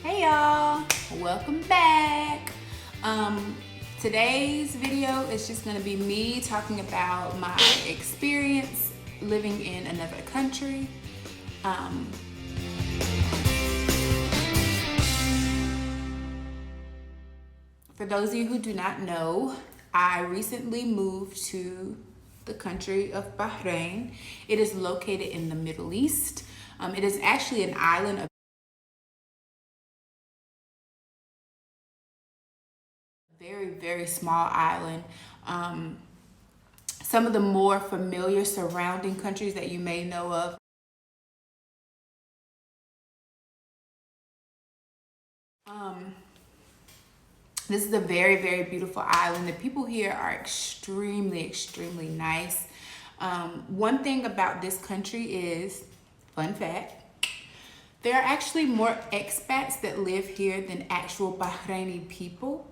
Hey y'all, welcome back. Today's video is just gonna be me talking about my experience living in another country. For those of you who do not know, I recently moved to the country of Bahrain. It is located in the Middle East. It is actually an island of very small island. Some of the more familiar surrounding countries that you may know of. This is a very beautiful island. The people here are extremely nice. One thing about this country is, fun fact, there are actually more expats that live here than actual Bahraini people.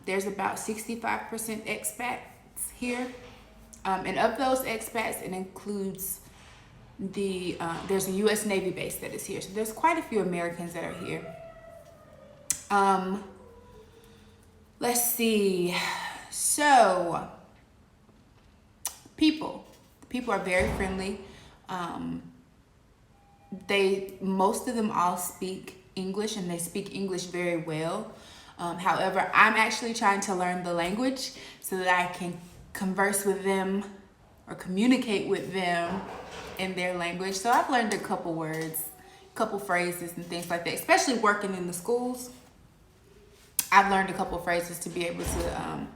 There's about 65% expats here. And of those expats, it includes there's a US Navy base that is here. So there's quite a few Americans that are here. Let's see. So, people are very friendly. Most of them all speak English, and they speak English very well. However, I'm actually trying to learn the language so that I can converse with them or communicate with them in their language. So I've learned a couple words, a couple phrases and things like that, especially working in the schools. I've learned a couple phrases to be able to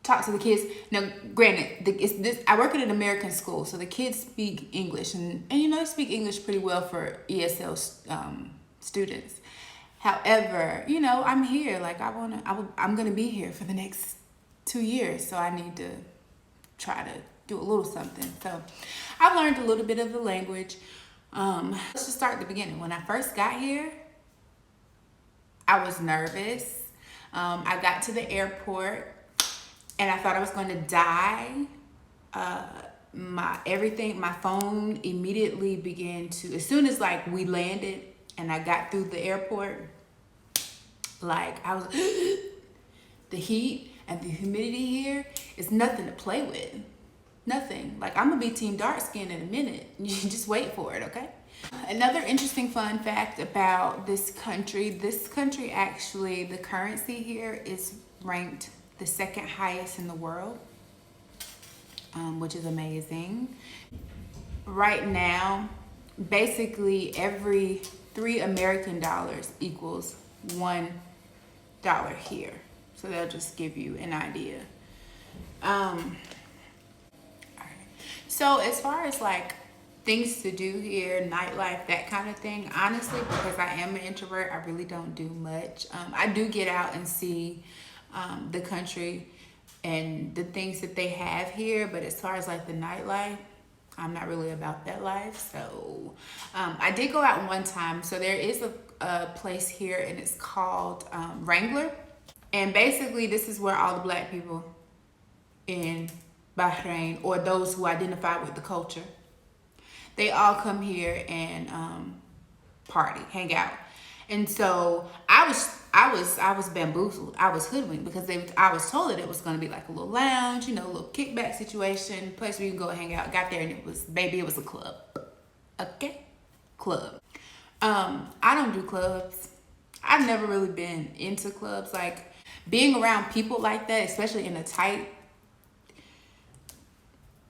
talk to the kids. Now, granted, I work at an American school, so the kids speak English, and they speak English pretty well for ESL students. However, I'm here. Like I'm gonna be here for the next 2 years, so I need to try to do a little something. So I've learned a little bit of the language. Let's just start at the beginning. When I first got here, I was nervous. I got to the airport and I thought I was going to die. My phone immediately began to, as soon as we landed and I got through the airport, I was, the heat and the humidity here is nothing to play with. Nothing. I'm gonna be team dark skin in a minute. You just wait for it, okay? Another interesting fun fact about this country actually, the currency here is ranked the second highest in the world, which is amazing. Right now, basically every 3 American dollars equals $1 here. So they'll just give you an idea. So as far as things to do here, nightlife, that kind of thing, honestly, because I am an introvert, I really don't do much. I do get out and see the country and the things that they have here, but as far as the nightlife, I'm not really about that life. So I did go out one time. So there is a place here, and it's called Wrangler. And basically this is where all the black people in Bahrain, or those who identify with the culture, they all come here and party, hang out. And so I was bamboozled. I was hoodwinked because I was told that it was going to be a little lounge, a little kickback situation, place where you can go hang out. Got there and it was a club. Okay? Club. I don't do clubs. I've never really been into clubs. Being around people like that, especially in a tight,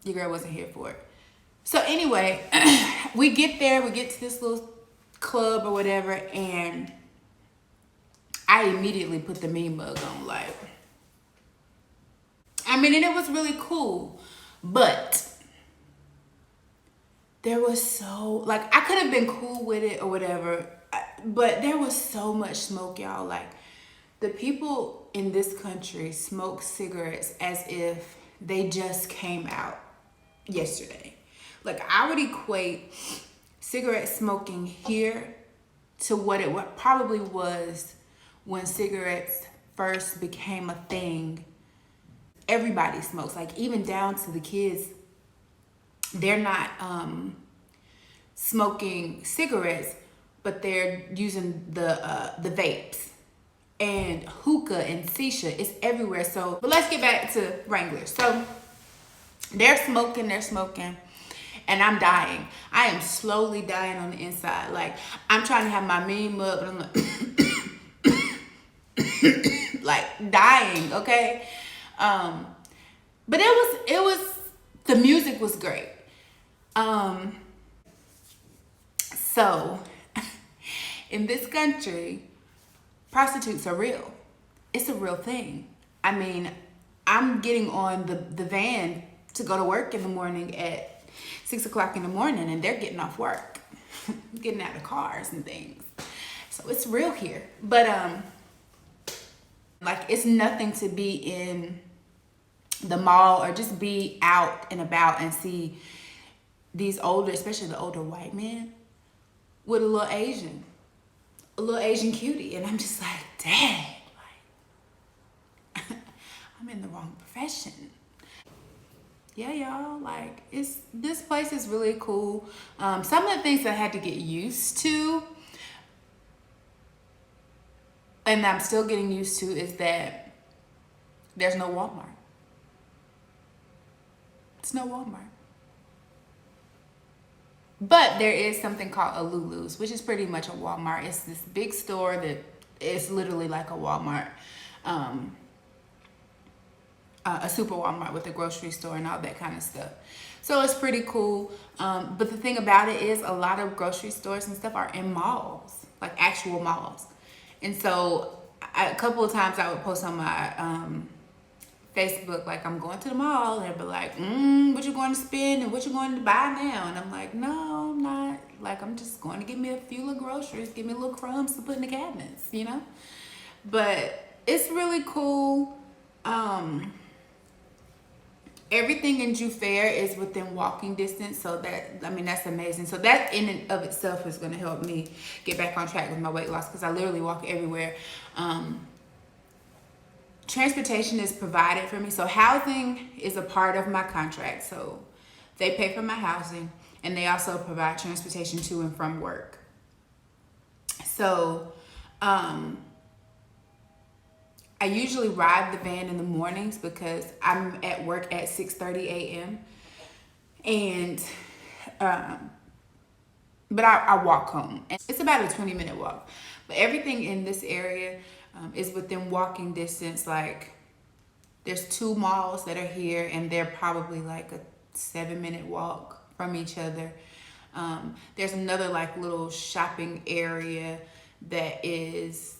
your girl wasn't here for it. So anyway, we get to this little club or whatever, and I immediately put the mean mug on. And it was really cool, but there was I could have been cool with it or whatever, but there was so much smoke, y'all. The people in this country smoke cigarettes as if they just came out yesterday. I would equate cigarette smoking here to what it probably was when cigarettes first became a thing. Everybody smokes, even down to the kids. They're not smoking cigarettes, but they're using the vapes. And hookah and shisha is everywhere. So, but let's get back to Wrangler. So they're smoking, and I'm dying. I am slowly dying on the inside. Like, I'm trying to have my meme up, and I'm like dying, okay? But it was the music was great. So in this country, prostitutes are real. It's a real thing. I mean, I'm getting on the van to go to work in the morning at 6 o'clock in the morning, and they're getting off work, getting out of cars and things. So it's real here. But like, it's nothing to be in the mall or just be out and about and see these older, especially the older white men, with a little Asian cutie. And I'm just like, dang, like, I'm in the wrong profession. Yeah, y'all, like, this place is really cool. Some of the things I had to get used to, and I'm still getting used to, is that there's no Walmart. It's no Walmart. But there is something called a Lulu's, which is pretty much a Walmart. It's this big store that is literally like a Walmart, a super Walmart with a grocery store and all that kind of stuff. So it's pretty cool. But the thing about it is, a lot of grocery stores and stuff are in malls, like actual malls. And so a couple of times I would post on my Facebook, like, I'm going to the mall, and they'd be like, what you going to spend and what you going to buy now? And I'm like, no, I'm not. Like, I'm just going to get me a few little groceries, give me little crumbs to put in the cabinets, you know? But it's really cool. Everything in Jufair is within walking distance, so that's amazing. So that in and of itself is going to help me get back on track with my weight loss, because I literally walk everywhere. Transportation is provided for me. So housing is a part of my contract. So they pay for my housing, and they also provide transportation to and from work. So I usually ride the van in the mornings because I'm at work at 6:30 a.m. And but I walk home. And it's about a 20-minute walk. But everything in this area is within walking distance. Like, there's 2 malls that are here, and they're probably like a 7-minute walk from each other. There's another like little shopping area that is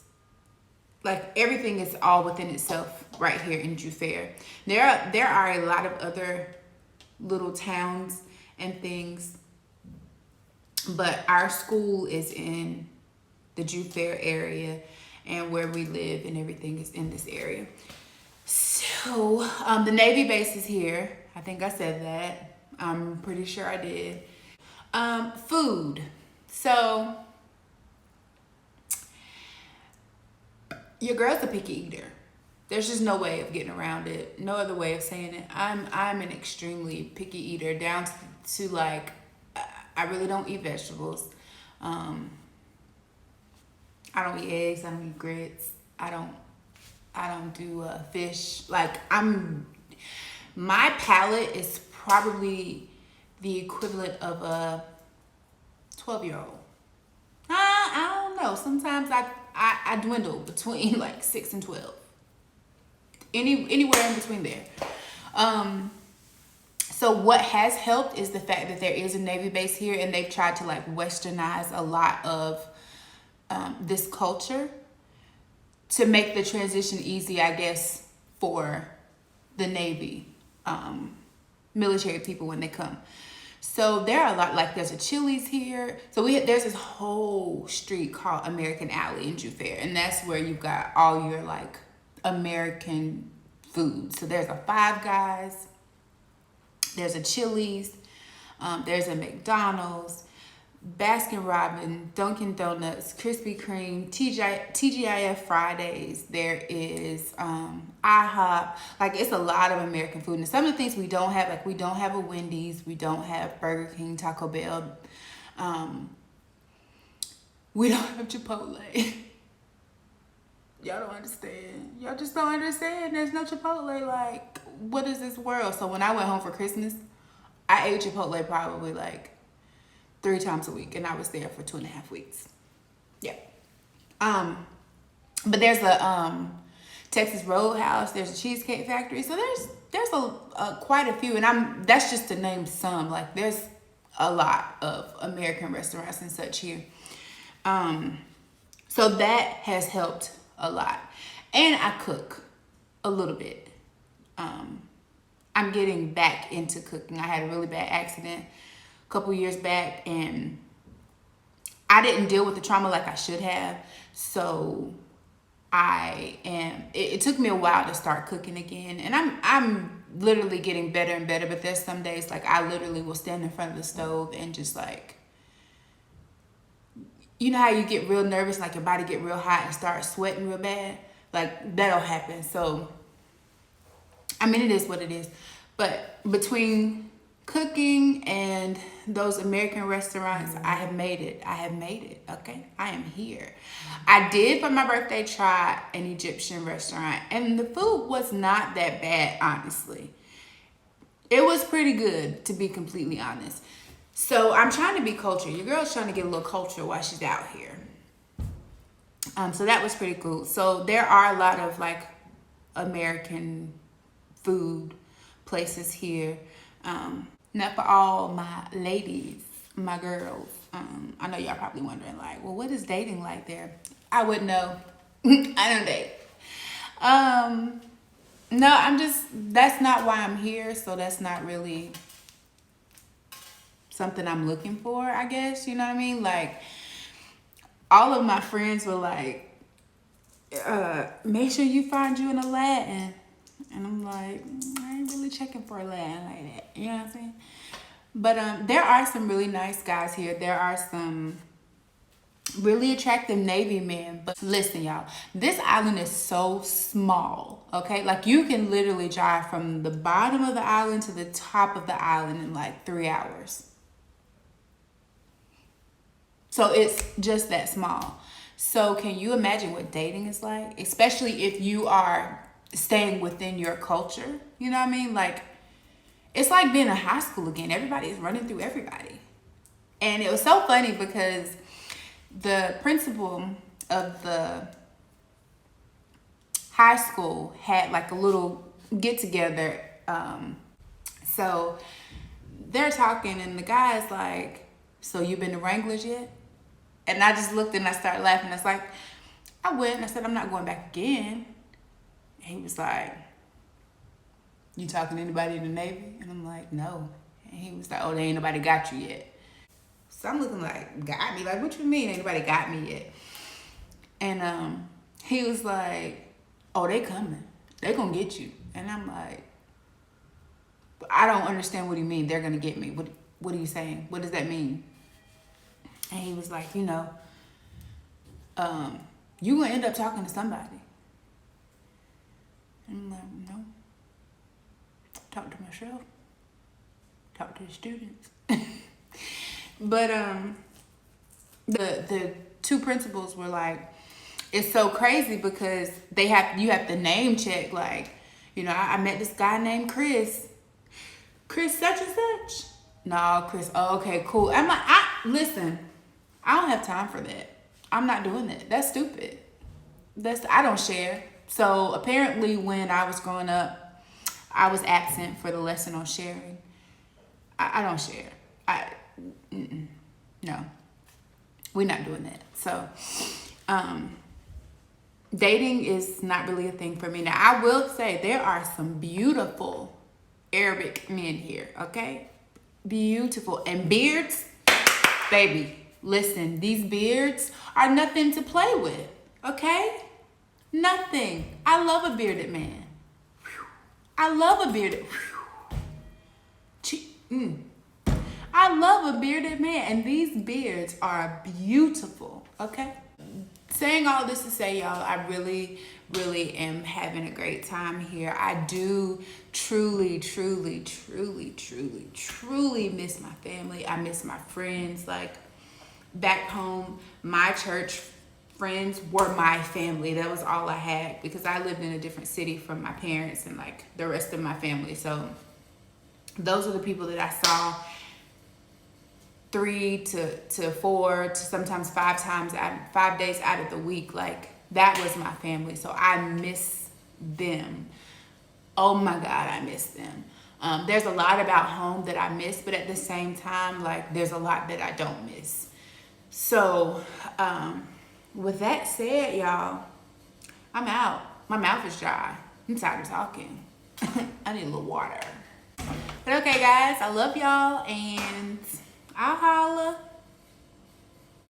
like, everything is all within itself right here in Jufair. There are a lot of other little towns and things, but our school is in the Jufair area, and where we live and everything is in this area. So the Navy base is here. I think I said that. I'm pretty sure I did. Food. So your girl's a picky eater. There's just no way of getting around it. No other way of saying it. I'm an extremely picky eater, down to like, I really don't eat vegetables. I don't eat eggs. I don't eat grits. I don't do fish. Like, my palate is probably the equivalent of a 12-year-old. I don't know. Sometimes I dwindle between like 6 and 12. Anywhere in between there. So what has helped is the fact that there is a Navy base here, and they've tried to like westernize a lot of this culture to make the transition easy, I guess, for the Navy military people when they come. So there are a lot, like, there's a Chili's here. So there's this whole street called American Alley in Jufair, and that's where you've got all your like American food. So there's a Five Guys, there's a Chili's, there's a McDonald's, Baskin Robbins, Dunkin' Donuts, Krispy Kreme, TGIF Fridays. There is IHOP. Like, it's a lot of American food. And some of the things we don't have, like, we don't have a Wendy's, we don't have Burger King, Taco Bell. We don't have Chipotle. Y'all don't understand. Y'all just don't understand. There's no Chipotle. Like, what is this world? So when I went home for Christmas, I ate Chipotle probably like 3 times a week, and I was there for 2.5 weeks. Yeah. But there's a Texas Roadhouse. There's a Cheesecake Factory. So there's a quite a few, and that's just to name some. Like, there's a lot of American restaurants and such here. So that has helped a lot, and I cook a little bit. I'm getting back into cooking. I had a really bad accident a couple years back, and I didn't deal with the trauma like I should have. So it took me a while to start cooking again, and I'm literally getting better and better. But there's some days like I literally will stand in front of the stove and just like, you know how you get real nervous, like your body get real hot and start sweating real bad? Like, that'll happen. So, I mean, it is what it is. But between cooking and those American restaurants, I have made it. I have made it, okay? I am here. I did, for my birthday, try an Egyptian restaurant, and the food was not that bad, honestly. It was pretty good, to be completely honest. So I'm trying to be cultured. Your girl's trying to get a little culture while she's out here. So that was pretty cool. So there are a lot of like American food places here. Not for all my ladies, my girls. I know y'all probably wondering like, well, what is dating like there? I wouldn't know. I don't date. No, that's not why I'm here. So that's not really something I'm looking for, I guess. You know what I mean? Like, all of my friends were like, make sure you find you in a Latin. And I'm like, I ain't really checking for a Latin like that. You know what I'm saying? But there are some really nice guys here. There are some really attractive Navy men. But listen, y'all, this island is so small, okay? Like, you can literally drive from the bottom of the island to the top of the island in like 3 hours. So it's just that small. So can you imagine what dating is like? Especially if you are staying within your culture. You know what I mean? Like, it's like being in high school again. Everybody is running through everybody. And it was so funny because the principal of the high school had like a little get together. So they're talking, and the guy's like, so you been to Wranglers yet? And I just looked and I started laughing. I was like, I went. And I said, I'm not going back again. And he was like, you talking to anybody in the Navy? And I'm like, no. And he was like, oh, there ain't nobody got you yet. So I'm looking like, got me? Like, what you mean ain't nobody got me yet? And he was like, oh, they coming. They gonna get you. And I'm like, I don't understand what you mean. They're gonna get me. What are you saying? What does that mean? And he was like, you know, you gonna end up talking to somebody. And I'm like, no. Talk to myself. Talk to the students. But the two principals were like, it's so crazy because you have to name check. Like, you know, I met this guy named Chris such and such. No, Chris. Oh, okay, cool. I'm like, listen, I don't have time for that. I'm not doing that. That's stupid. I don't share. So apparently when I was growing up, I was absent for the lesson on sharing. I don't share. No, we're not doing that. So, dating is not really a thing for me. Now, I will say there are some beautiful Arabic men here, okay? Beautiful. And beards, baby, listen, these beards are nothing to play with, okay? Nothing. I love a bearded man. I love a bearded. I love a bearded man, and these beards are beautiful, okay? Saying all this to say, y'all, I really, really am having a great time here. I do truly, truly, truly, truly, truly miss my family. I miss my friends. Like, back home, my church friends were my family. That was all I had because I lived in a different city from my parents and like the rest of my family. So those are the people that I saw 3 to 4 to sometimes 5 days out of the week. Like that was my family. So I miss them. Oh my God, I miss them. There's a lot about home that I miss, but at the same time, like there's a lot that I don't miss. So with that said, y'all, I'm out. My mouth is dry. I'm tired of talking. I need a little water. But okay, guys, I love y'all, and I'll holla.